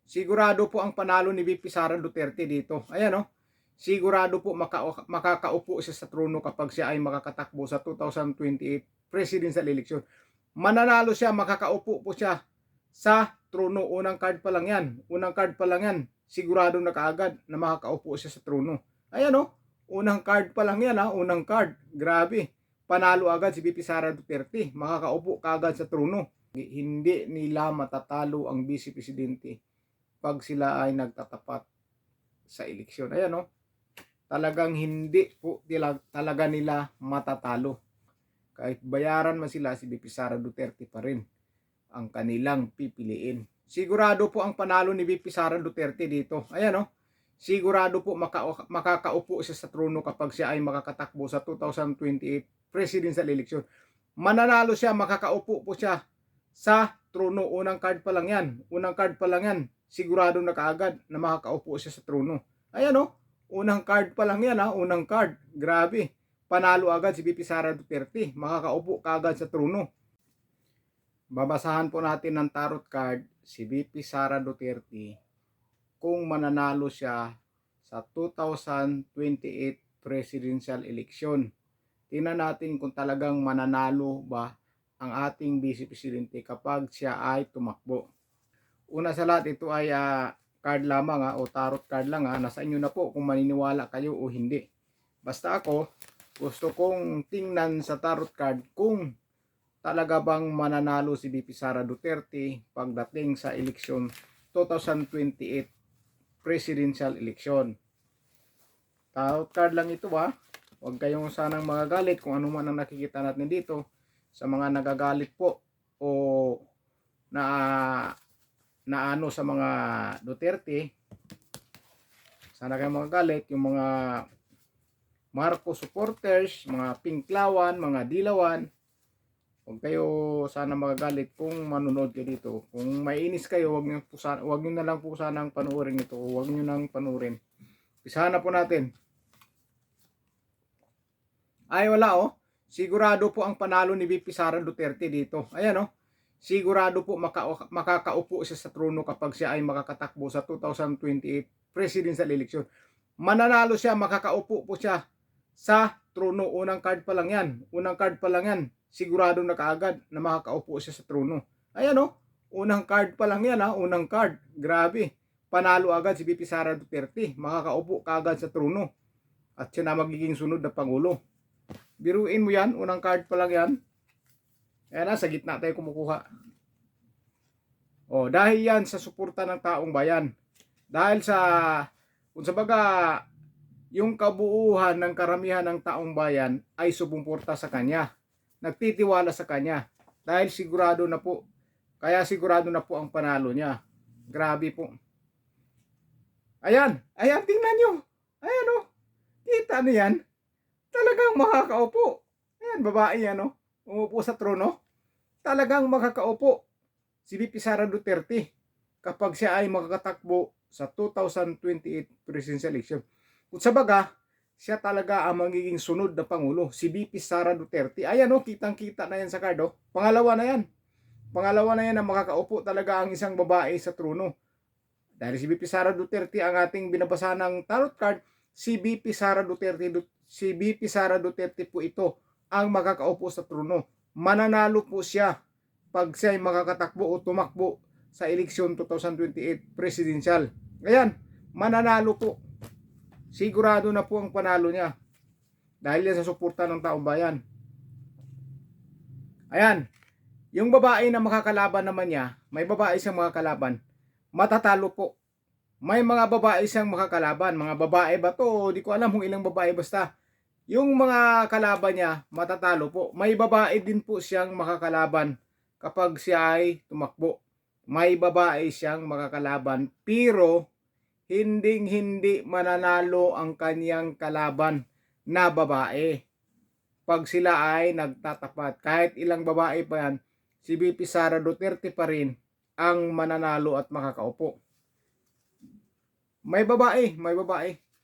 sigurado po ang panalo ni VP Sara Duterte dito. Ayan, oh. Sigurado po makakaupo siya sa trono kapag siya ay makakatakbo sa 2028 presidential election. Mananalo siya, makakaupo po siya sa trono. Unang card pa lang yan. Unang card pa lang yan. Sigurado na kaagad na makakaupo siya sa trono. Ayan, oh. Unang card pa lang yan, ha. Unang card. Grabe. Panalo agad si VP Sara Duterte. Makakaupo kaagad sa trono. Hindi nila matatalo ang vice presidente pag sila ay nagtatapat sa eleksyon. Ayan, oh. Talagang hindi po talaga nila matatalo. Kahit bayaran man sila, si VP Sara Duterte pa rin ang kanilang pipiliin. Sigurado po ang panalo ni VP Sara Duterte dito. Ayan, oh. Sigurado po makakaupo siya sa trono kapag siya ay makakatakbo sa 2028 presidential election. Mananalo siya, makakaupo po siya sa trono. Unang card pa lang yan. Unang card pa lang yan. Sigurado na kaagad na makakaupo siya sa trono. Ayan, oh. Unang card pa lang yan, ha. Unang card. Grabe. Panalo agad si VP Sara Duterte. Makakaupo kaagad sa trono. Babasahan po natin ng tarot card si VP Sara Duterte kung mananalo siya sa 2028 presidential election. Tingnan natin kung talagang mananalo ba ang ating vice presidente kapag siya ay tumakbo. Una sa lahat, ito ay card lamang, o tarot card lang, nasa inyo na po kung maniniwala kayo o hindi. Basta ako, gusto kong tingnan sa tarot card kung talaga bang mananalo si VP Sara Duterte pagdating sa eleksyon 2028 presidential election. Tarot card lang ito, huwag kayong sanang magagalit kung ano man ang nakikita natin dito. Sa mga nagagalit po o na ano sa mga Duterte, sana kayo magagalit. Yung mga Marcos supporters, mga Pinklawan, mga Dilawan, huwag kayo sana magagalit kung manonood kayo dito. Kung maiinis kayo, huwag nyo na lang po sanang panuorin ito. Huwag nyo nang panuorin. Pisahan na po natin. Ay, wala, oh. Sigurado po ang panalo ni VP Sara Duterte dito. Ayan, oh. Sigurado po makakaupo siya sa trono kapag siya ay makakatakbo sa 2028 presidential election. Mananalo siya, makakaupo po siya sa trono. Unang card pa lang yan. Unang card pa lang yan. Sigurado na kaagad na makakaupo siya sa trono. Ayan, oh. Unang card pa lang yan, ha. Unang card. Grabe. Panalo agad si VP Sara Duterte. Makakaupo kaagad sa trono. At siya na magiging sunod na pangulo. Biruin mo yan. Unang card pa lang yan. Ayan na, sa gitna tayo kumukuha. Dahil yan sa suporta ng taong bayan. Dahil sa, kung sa baga, yung kabuuhan ng karamihan ng taong bayan ay sumuporta sa kanya. Nagtitiwala sa kanya. Dahil sigurado na po, kaya sigurado na po ang panalo niya. Grabe po. Ayan, ayan, tingnan nyo. Ayan, oh. Kita niyo yan. Talagang makakaupo. Ayan, babae yan, oh. Umupo sa trono. Talagang makakaupo si VP Sara Duterte kapag siya ay makakatakbo sa 2028 presidential election. Kung sa baga, siya talaga ang magiging sunod na pangulo, si VP Sara Duterte. Ayan, oh, kitang-kita na yan sa card, oh. Pangalawa na yan. Pangalawa na yan na makakaupo talaga ang isang babae sa trono. Dahil si VP Sara Duterte ang ating binabasa ng tarot card, si VP Sara Duterte po ito ang makakaupo sa trono. Mananalo po siya pag siya ay makakatakbo o tumakbo sa eleksyon 2028 presidential. Ayan, mananalo po. Sigurado na po ang panalo niya. Dahil yan sa suporta ng taong bayan. Ayan, yung babae na makakalaban naman niya, may babae siyang makakalaban, matatalo po. May mga babae siyang makakalaban. Mga babae ba to? Di ko alam kung ilang babae, basta yung mga kalaban niya, matatalo po. May babae din po siyang makakalaban kapag siya ay tumakbo. May babae siyang makakalaban, pero hindi mananalo ang kanyang kalaban na babae pag sila ay nagtatapat. Kahit ilang babae pa yan, si VP Sara Duterte pa rin ang mananalo at makakaupo. May babae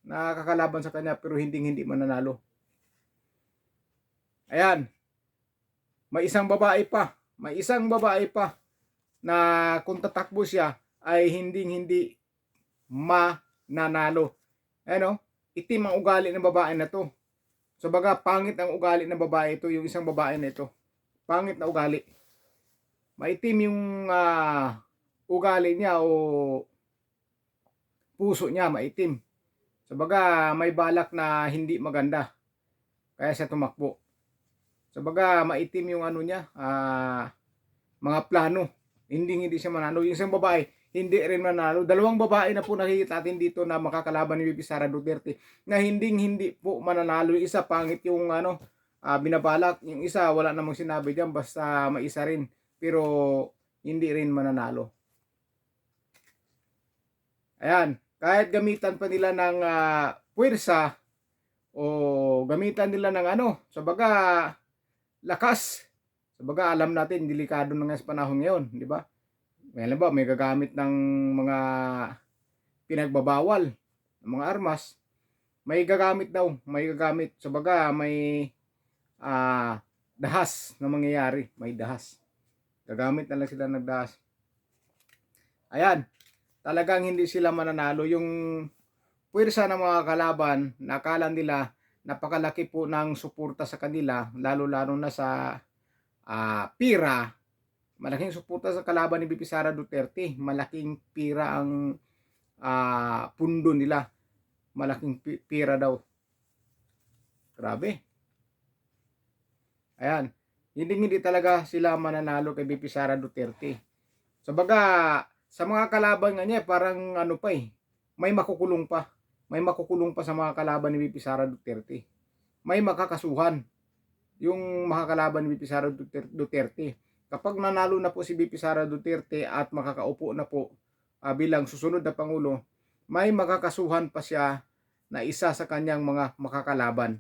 na kakalaban sa kanya pero hindi mananalo. Ayan. May isang babae pa na kung tatakbo siya ay hindi mananalo. Ano? Itim ang ugali ng babae na to. So baga pangit ang ugali ng babae ito, yung isang babae na ito. Pangit na ugali. Maitim yung ugali niya o puso niya, maitim. So baga may balak na hindi maganda. Kaya siya tumakbo. So baga maitim yung ano niya, mga plano. Hindi siya manalo. Yung isang babae, hindi rin manalo. Dalawang babae na po nakikita natin dito na makakalaban ni Bibi Sara Duterte na hindi po mananalo. Yung isa pangit yung binabalak. Yung isa wala namang sinabi diyan, basta maisa rin. Pero hindi rin mananalo. Ayan, kahit gamitan pa nila ng puwersa o gamitan nila ng sa baga lakas. Sa baga alam natin delikado na nga sa panahon ngayon, di ba? Alam ba, may gagamit ng mga pinagbabawal ng mga armas. May gagamit daw, may gagamit. Sa baga may dahas na mangyayari, may dahas. Gagamit na lang sila ng dahas. Ayan, talagang hindi sila mananalo. Yung puwersa ng mga kalaban, nakala nila napakalaki po ng suporta sa kanila, lalo-lalo na sa pira. Malaking suporta sa kalaban ni Bibi Sara Duterte. Malaking pira ang pundo nila. Malaking pira daw. Grabe. Ayan. Hindi talaga sila mananalo kay Bibi Sara Duterte. So baga, sa mga kalaban nga niya, parang pa may makukulong pa. May makukulong pa sa mga kalaban ni Bibi Sara Duterte. May makakasuhan yung makakalaban ni Bibi Sara Duterte. Kapag nanalo na po si Bibi Sara Duterte at makakaupo na po bilang susunod na Pangulo, may makakasuhan pa siya na isa sa kanyang mga makakalaban.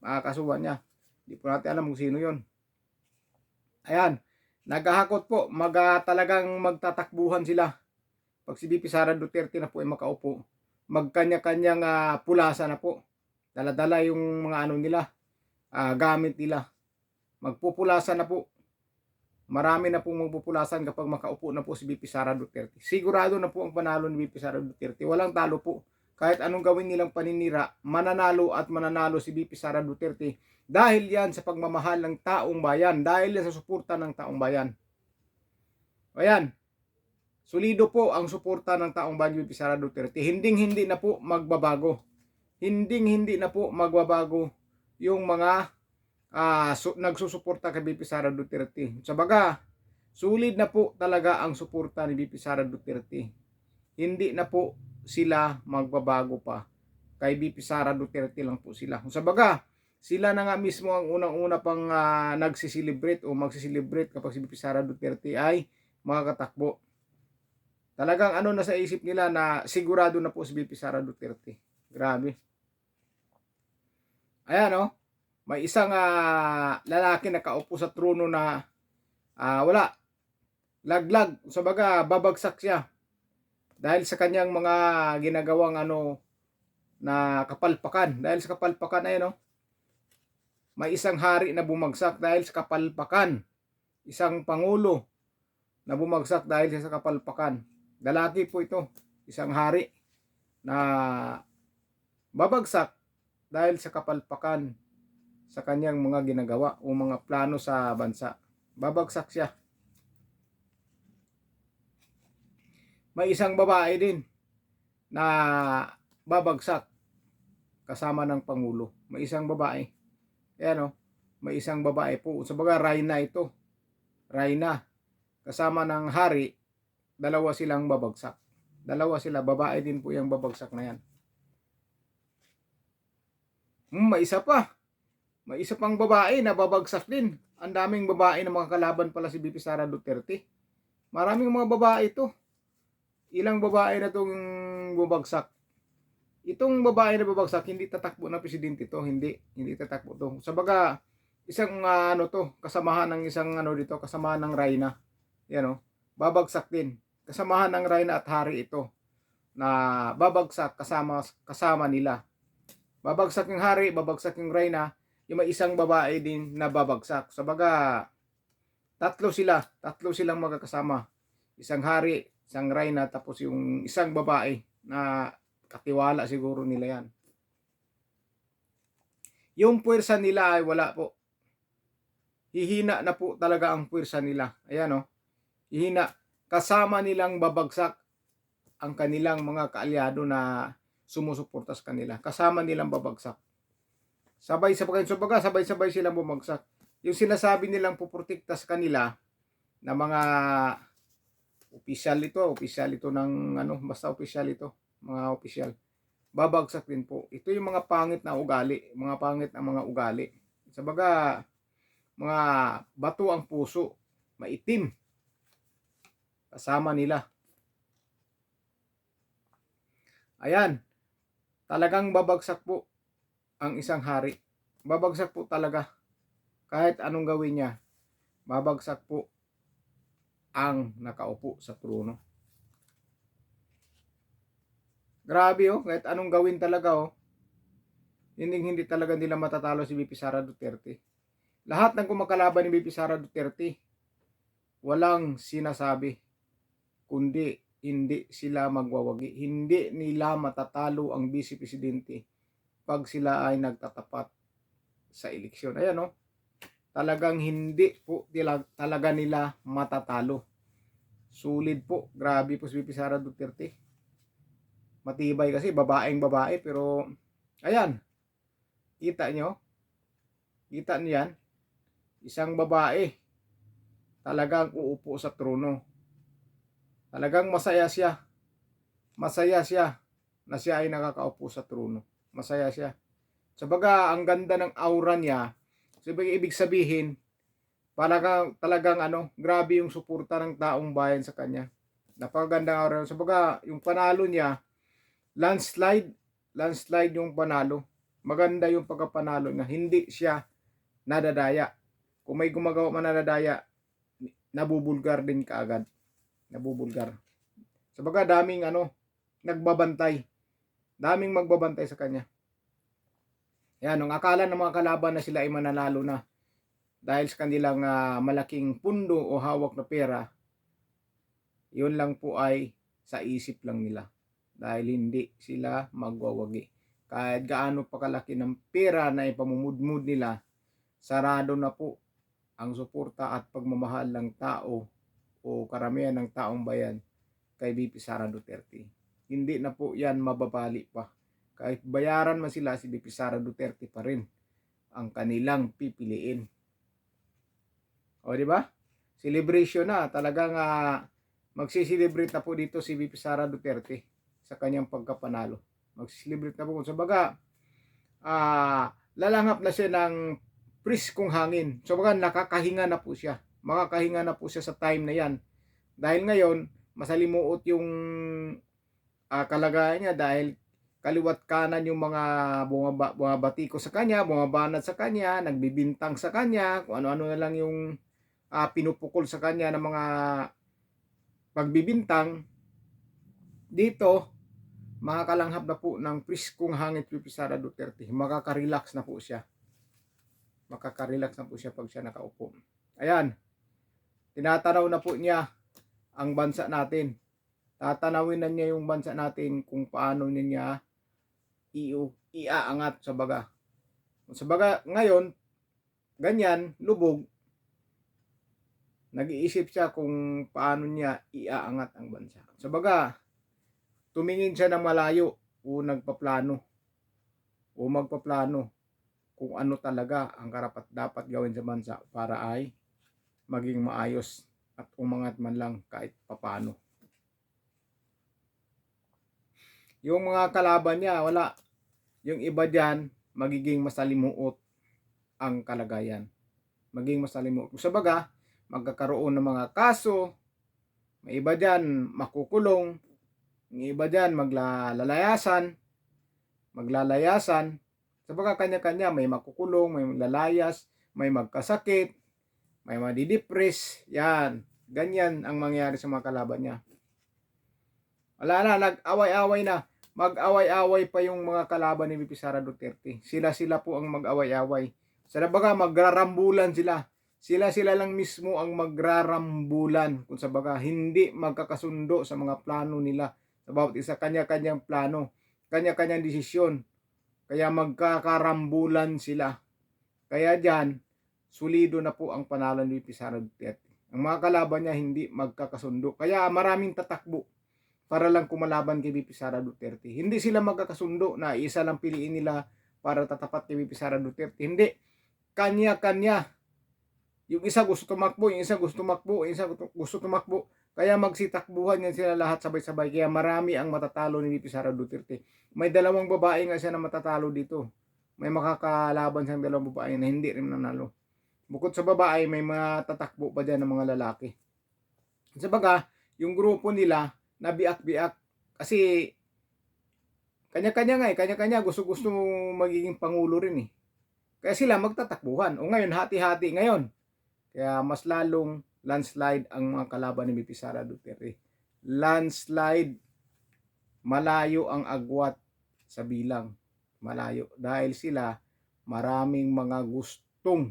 Makakasuhan niya. Hindi po natin alam kung sino yon. Ayan, naghahakot po, talagang magtatakbuhan sila. Pag si Bibi Sara Duterte na po ay makaupo, magkanya-kanyang pulasa na po. Dala-dala yung mga nila, gamit nila. Magpupulasa na po. Marami na pong magpupulasan kapag makaupo na po si Bibi Sara Duterte. Sigurado na po ang panalo ni Bibi Sara Duterte. Walang talo po. Kahit anong gawin nilang paninira, mananalo at mananalo si Bibi Sara Duterte. Dahil yan sa pagmamahal ng taong bayan. Dahil yan sa suporta ng taong bayan. Ayan. Solido po ang suporta ng taong bayan ni Bibi Sara Duterte. Hindi na po magbabago. Hindi na po magbabago yung mga nagsusuporta kay Bibi Sara Duterte. Sa baga, sulit na po talaga ang suporta ni Bibi Sara Duterte. Hindi na po sila magbabago pa. Kay Bibi Sara Duterte lang po sila. Sa baga, sila na nga mismo ang unang-una pang nagsiselebrate o magsiselebrate kapag si Bibi Sara Duterte ay makakatakbo. Talagang na sa isip nila na sigurado na po si Bibi Sara Duterte. Grabe. Ayan may isang lalaki na kaupo sa trono na wala. Laglag. Sa baga, babagsak siya. Dahil sa kanyang mga ginagawang na kapalpakan. Dahil sa kapalpakan may isang hari na bumagsak dahil sa kapalpakan. Isang pangulo na bumagsak dahil sa kapalpakan. Lalaki po ito. Isang hari na babagsak dahil sa kapalpakan sa kanyang mga ginagawa o mga plano sa bansa. Babagsak siya. May isang babae din na babagsak kasama ng pangulo. May isang babae. Ayan may isang babae po. Sa baga, Reyna ito. Reyna. Kasama ng hari, dalawa silang babagsak. Dalawa sila, babae din po yung babagsak na yan. May isa pa. May isa pang babae na babagsak din. Ang daming babae na mga kalaban pala si Bibi Sara Duterte. Maraming mga babae ito. Ilang babae na itong babagsak. Itong babae na babagsak, hindi tatakbo na presidente to. Hindi tatakbo to. Sa baga, isang kasamahan ng isang dito, kasamahan ng Reyna. Yan babagsak din. Kasamahan ng Reyna at hari ito na babagsak kasama nila. Babagsak yung hari, babagsak yung Reyna, yung may isang babae din na babagsak. Sa baga, tatlo silang magkakasama. Isang hari, Isang reyna tapos yung isang babae na katiwala siguro nila yan. Yung puwersa nila ay wala po. Hihina na po talaga ang puwersa nila. Ayan o. Hihina. Kasama nilang babagsak ang kanilang mga kaalyado na sumusuporta sa kanila. Kasama nilang babagsak. Sabay-sabay silang bumagsak. Yung sinasabi nilang puprotekta sa kanila na mga opisyal ito ng basta opisyal ito, mga opisyal. Babagsak din po. Ito yung mga pangit na ugali, mga ugali. Sabaga, mga bato ang puso, maitim. Kasama nila. Ayan, talagang babagsak po ang isang hari. Babagsak po talaga. Kahit anong gawin niya, babagsak po ang nakaupo sa trono. Grabe kahit anong gawin talaga hindi talaga nila matatalo si VP Sara Duterte. Lahat ng kumakalaban ni VP Sara Duterte, walang sinasabi, kundi hindi sila magwawagi. Hindi nila matatalo ang Vice Presidente pag sila ay nagtatapat sa eleksyon. Ayan talagang hindi po talaga nila matatalo. Sulit po. Grabe po si VP Sara Duterte. Matibay kasi, babaeng babae, pero ayan. Kita nyo? Kita niyan? Isang babae. Talagang uupo sa trono. Talagang masaya siya. Masaya siya na siya ay nakakaupo sa trono. Masaya siya. Sabaga, ang ganda ng aura niya. Sabaga, ibig sabihin, talagang grabe yung suporta ng taong bayan sa kanya. Napakagandang aura. Sabaga, yung panalo niya, landslide yung panalo. Maganda yung pagkapanalo niya. Hindi siya nadadaya. Kung may gumagawa man nadadaya, nabubulgar din kaagad. Nabubulgar. Sabaga, daming nagbabantay. Daming magbabantay sa kanya. Yan, nung akala ng mga kalaban na sila ay mananalo na dahil sa kanilang malaking pundo o hawak na pera, yun lang po ay sa isip lang nila. Dahil hindi sila magwawagi. Kahit gaano pa kalaki ng pera na ipamumudmud nila, sarado na po ang suporta at pagmamahal ng tao o karamihan ng taong bayan kay VP Sara Duterte. Hindi na po yan mababali pa. Kahit bayaran man sila, si VP Sara Duterte pa rin ang kanilang pipiliin. O di ba? Celebration na. Talagang magsiselebrate na po dito si VP Sara Duterte sa kanyang pagkapanalo. Magsiselebrate na po. Sa baga, lalanghap na siya ng priskong hangin. So baga, nakakahinga na po siya. Makakahinga na po siya sa time na yan. Dahil ngayon, masalimuot yung kalagayan niya dahil kaliwat kanan yung mga bumabatiko sa kanya, bumabanat sa kanya, nagbibintang sa kanya, kung ano-ano na lang yung pinupukol sa kanya ng mga pagbibintang. Dito, makakalanghap na po ng priskong hangin VP Sara Duterte. Makaka-relax na po siya. Makaka-relax na po siya pag siya nakaupo. Ayan, tinatanaw na po niya ang bansa natin. Tatanawin na niya yung bansa natin kung paano niya iaangat sa baga. Sa baga, ngayon, ganyan, lubog, nag-iisip siya kung paano niya iaangat ang bansa. Sa baga, tumingin siya ng malayo o magpaplano kung ano talaga ang karapat dapat gawin sa bansa para ay maging maayos at umangat man lang kahit papano. Yung mga kalaban niya, wala. Yung iba dyan, magiging masalimuot ang kalagayan. Magiging masalimuot. Sa baga, magkakaroon ng mga kaso. May iba dyan, makukulong. May iba dyan, maglalayasan. Sa baga, kanya-kanya, may makukulong, may lalayas, may magkasakit, may madidepress. Yan. Ganyan ang mangyayari sa mga kalaban niya. Wala na, nag-away-away na. Mag-away-away pa yung mga kalaban ni VP Sara Duterte. Sila po ang mag-away-away. Sa baga, magrarambulan sila. Sila lang mismo ang magrarambulan, kung sa baga hindi magkakasundo sa mga plano nila sa bawat isa, kanya-kanyang plano, kanya-kanyang desisyon, kaya magkakarambulan sila. Kaya diyan, solido na po ang panalo ni Sara Duterte. Ang mga kalaban niya hindi magkakasundo, kaya maraming tatakbo para lang kumalaban kay VP Sara Duterte. Hindi sila magkakasundo na isa lang piliin nila para tatapat kay VP Sara Duterte. Hindi, kanya-kanya. Yung isa gusto tumakbo, yung isa gusto tumakbo, yung isa gusto tumakbo. Kaya magsitakbuhan yan sila lahat sabay-sabay. Kaya marami ang matatalo ni VP Sara Duterte. May dalawang babae nga siya na matatalo dito. May makakalaban siyang dalawang babae na hindi rin nanalo. Bukod sa babae, may mga tatakbo pa dyan ng mga lalaki. Sa baga, yung grupo nila, nabiak-biak. Kasi, kanya-kanya nga eh. Kanya-kanya gusto-gusto magiging pangulo rin eh. Kaya sila magtatakbuhan. O ngayon, hati-hati ngayon. Kaya mas lalong landslide ang mga kalaban ni VP Sara Duterte. Landslide, malayo ang agwat sa bilang. Malayo. Dahil sila, maraming mga gustong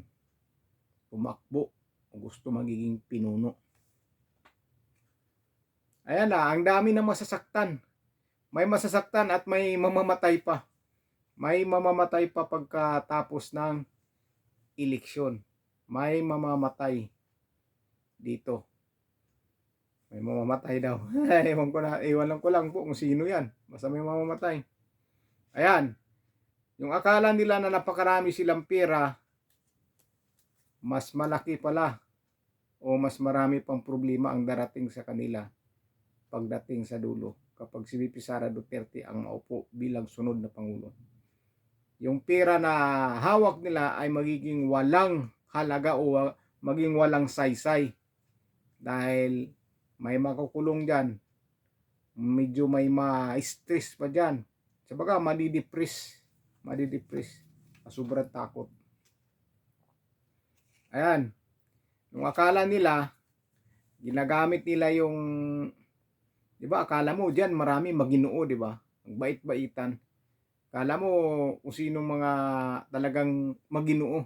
tumakbo o gusto magiging pinuno. Ayan na, ang dami na masasaktan. May masasaktan at may mamamatay pa. May mamamatay pa pagkatapos ng eleksyon. May mamamatay dito. May mamamatay daw. Iwan ko lang po kung sino yan. Basta may mamamatay. Ayan. Yung akala nila na napakarami silang pera, mas malaki pala o mas marami pang problema ang darating sa kanila pagdating sa dulo kapag si VP Sara Duterte ang maupo bilang sunod na Pangulo. Yung pera na hawak nila ay magiging walang halaga o maging walang saysay dahil may makukulong dyan, medyo may ma-stress pa dyan, sabaga madidepress, sobrang takot. Ayan, nung akala nila ginagamit nila yung, di ba, akala mo dyan marami maginoo, di ba, ang bait-baitan, akala mo kung sinong mga talagang maginoo,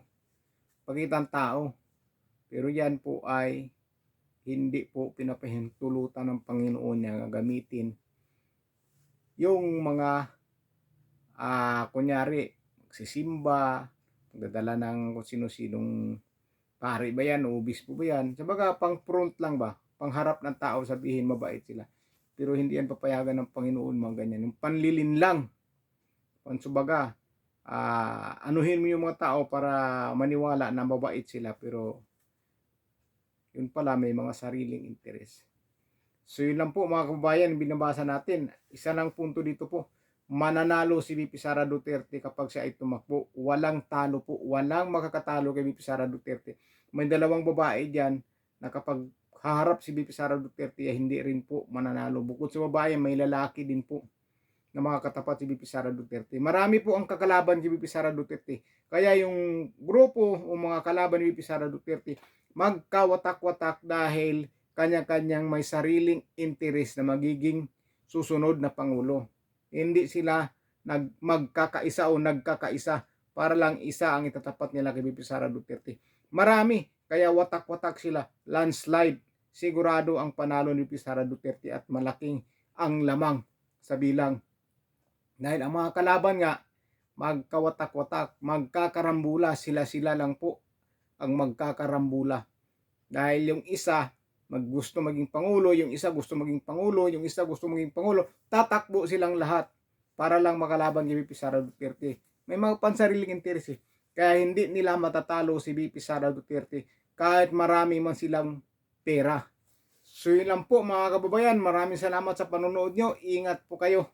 pagitang tao. Pero yan po ay hindi po pinapahintulutan ng Panginoon na gamitin yung mga kunyari magsisimba, magdadala ng kung sino-sinong pari ba yan o obispo ba yan. Sabaga pang front lang ba, pangharap ng tao sabihin mabait sila. Pero hindi yan papayagan ng Panginoon mga ganyan. Yung panlilin lang, pansubaga, anuhin mo yung mga tao para maniwala na mabait sila, pero yun pala may mga sariling interes. So yun lang po mga kababayan, binabasa natin. Isa lang punto dito po, mananalo si VP Sara Duterte kapag siya ay tumakbo. Walang talo po, walang makakatalo kay VP Sara Duterte. May dalawang babae dyan na kapag haharap si VP Sara Duterte ay hindi rin po mananalo. Bukod sa babae, may lalaki din po na mga katapat si VP Sara Duterte. Marami po ang kakalaban si VP Sara Duterte. Kaya yung grupo o mga kalaban ni VP Sara Duterte magkawatak-watak dahil kanya-kanyang may sariling interes na magiging susunod na Pangulo. Hindi sila magkakaisa o nagkakaisa para lang isa ang itatapat nila kay VP Sara Duterte. Marami, kaya watak-watak sila, landslide. Sigurado ang panalo ni VP Sara Duterte at malaking ang lamang sa bilang. Dahil ang mga kalaban nga, magkawatak-watak, magkakarambula, sila lang po ang magkakarambula. Dahil yung isa, gusto maging Pangulo, yung isa gusto maging Pangulo, yung isa gusto maging Pangulo, tatakbo silang lahat para lang makalaban kay VP Sara Duterte. May mga pansariling interes eh. Kaya hindi nila matatalo si VP Sara Duterte kahit marami man silang pera. So yun lang po mga kababayan, maraming salamat sa panonood nyo, ingat po kayo.